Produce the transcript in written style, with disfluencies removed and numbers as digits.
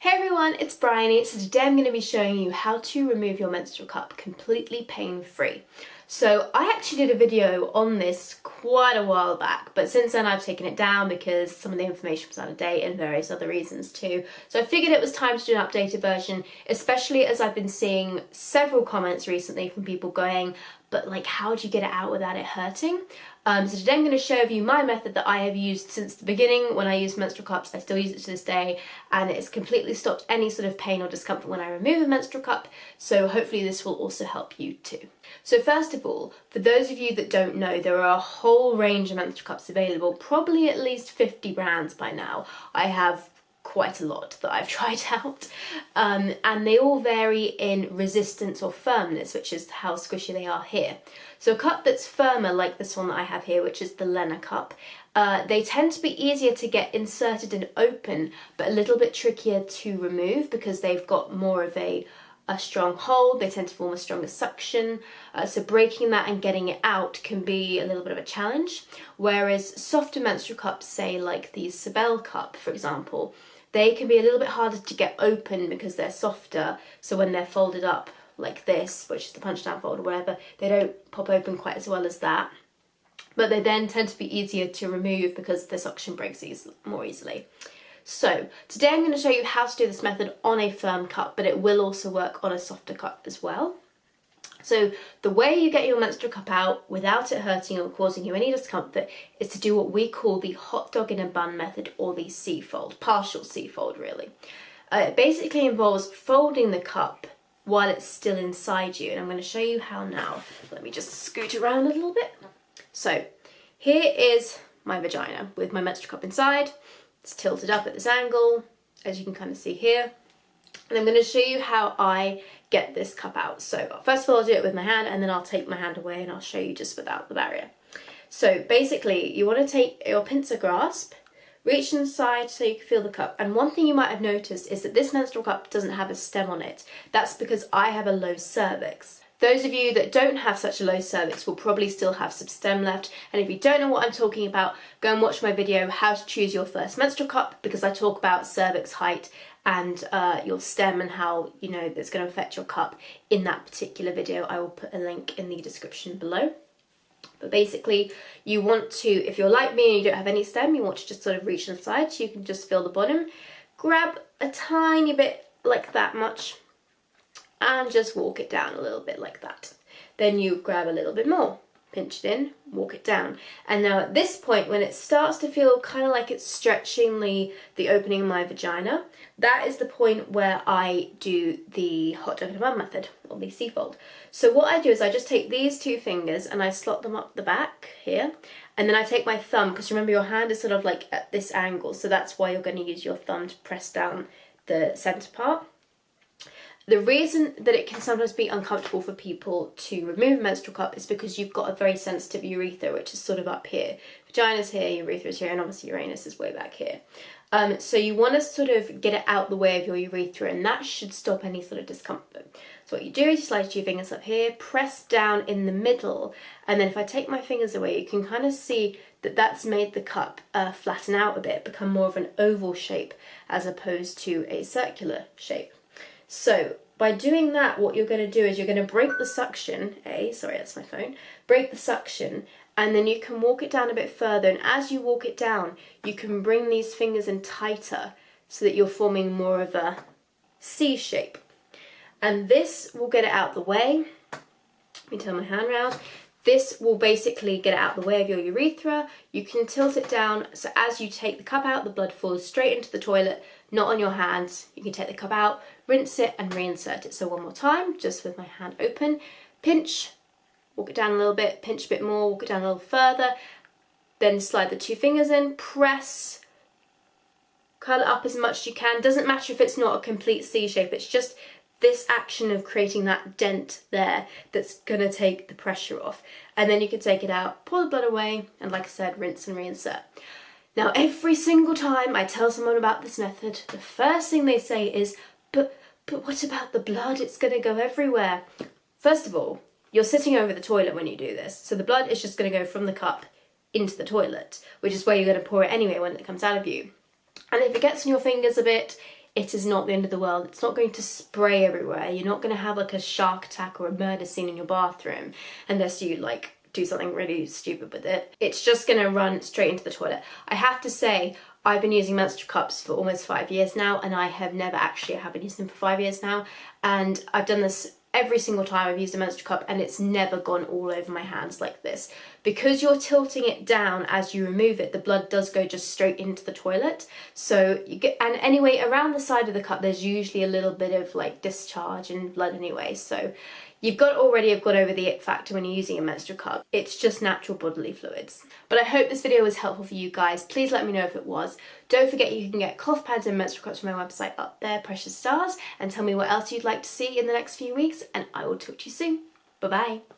Hey everyone, it's Bryony. So today I'm going to be showing you how to remove your menstrual cup completely pain-free. So I actually did a video on this quite a while back, but since then I've taken it down because some of the information was out of date and various other reasons too. So I figured it was time to do an updated version, especially as I've been seeing several comments recently from people going, but like, how do you get it out without it hurting? So today I'm going to show you my method that I have used since the beginning. When I used menstrual cups, I still use it to this day, and it's completely stopped any sort of pain or discomfort when I remove a menstrual cup, so hopefully this will also help you too. So first of all, for those of you that don't know, there are a whole range of menstrual cups available, probably at least 50 brands by now. I have quite a lot that I've tried out, and they all vary in resistance or firmness, which is how squishy they are here. So a cup that's firmer, like this one that I have here, which is the Lena cup, they tend to be easier to get inserted and open, but a little bit trickier to remove because they've got more of a strong hold. They tend to form a stronger suction, so breaking that and getting it out can be a little bit of a challenge. Whereas softer menstrual cups, say like the Sabelle cup, for example, they can be a little bit harder to get open because they're softer, so when they're folded up like this, which is the punch down fold or whatever, they don't pop open quite as well as that. But they then tend to be easier to remove because the suction breaks more easily. So today I'm going to show you how to do this method on a firm cup, but it will also work on a softer cup as well. So the way you get your menstrual cup out without it hurting or causing you any discomfort is to do what we call the hot dog in a bun method, or the C-fold, partial C-fold really. It basically involves folding the cup while it's still inside you, and I'm going to show you how now. Let me just scoot around a little bit. So here is my vagina with my menstrual cup inside. It's tilted up at this angle, as you can kind of see here. And I'm going to show you how I get this cup out. So first of all, I'll do it with my hand, and then I'll take my hand away and I'll show you just without the barrier. So basically, you want to take your pincer grasp, reach inside so you can feel the cup. And one thing you might have noticed is that this menstrual cup doesn't have a stem on it. That's because I have a low cervix. Those of you that don't have such a low cervix will probably still have some stem left, and if you don't know what I'm talking about, go and watch my video How to Choose Your First Menstrual Cup, because I talk about cervix height and your stem and how, you know, that's going to affect your cup in that particular video. I will put a link in the description below. But basically, you want to, if you're like me and you don't have any stem, you want to just sort of reach inside so you can just feel the bottom. Grab a tiny bit, like that much, and just walk it down a little bit like that. Then you grab a little bit more, pinch it in, walk it down. And now at this point, when it starts to feel kind of like it's stretching the opening of my vagina, that is the point where I do the hot dog in a bun method, or the C-fold. So what I do is I just take these two fingers and I slot them up the back here, and then I take my thumb, because remember your hand is sort of like at this angle, so that's why you're going to use your thumb to press down the centre part. The reason that it can sometimes be uncomfortable for people to remove a menstrual cup is because you've got a very sensitive urethra, which is sort of up here. Vagina's here, urethra's here, and obviously Uranus is way back here. So you want to sort of get it out the way of your urethra, and that should stop any sort of discomfort. So what you do is you slide your fingers up here, press down in the middle, and then if I take my fingers away, you can kind of see that that's made the cup flatten out a bit, become more of an oval shape as opposed to a circular shape. So by doing that, what you're going to do is you're going to break the suction, sorry, that's my phone, break the suction, and then you can walk it down a bit further, and as you walk it down, you can bring these fingers in tighter so that you're forming more of a C shape. And this will get it out the way. Let me turn my hand around. This will basically get it out the way of your urethra. You can tilt it down, so as you take the cup out, the blood falls straight into the toilet, not on your hands. You can take the cup out, rinse it and reinsert it. So one more time, just with my hand open, pinch, walk it down a little bit, pinch a bit more, walk it down a little further, then slide the two fingers in, press, curl it up as much as you can. Doesn't matter if it's not a complete C shape, it's just this action of creating that dent there that's going to take the pressure off. And then you can take it out, pull the blood away, and like I said, rinse and reinsert. Now every single time I tell someone about this method, the first thing they say is, but what about the blood? It's going to go everywhere. First of all, you're sitting over the toilet when you do this, so the blood is just going to go from the cup into the toilet, which is where you're going to pour it anyway when it comes out of you. And if it gets on your fingers a bit, it is not the end of the world. It's not going to spray everywhere. You're not going to have like a shark attack or a murder scene in your bathroom unless you like do something really stupid with it. It's just going to run straight into the toilet. I have to say, I've been using menstrual cups for almost 5 years now, and I have never actually, I have been using them for 5 years now, and I've done this every single time I've used a menstrual cup, and it's never gone all over my hands like this. Because you're tilting it down as you remove it, the blood does go just straight into the toilet. So you get, and anyway, around the side of the cup, there's usually a little bit of like discharge and blood anyway. So you've got over the it factor when you're using a menstrual cup. It's just natural bodily fluids. But I hope this video was helpful for you guys. Please let me know if it was. Don't forget you can get cloth pads and menstrual cups from my website up there, Precious Stars, and tell me what else you'd like to see in the next few weeks, and I will talk to you soon. Bye bye.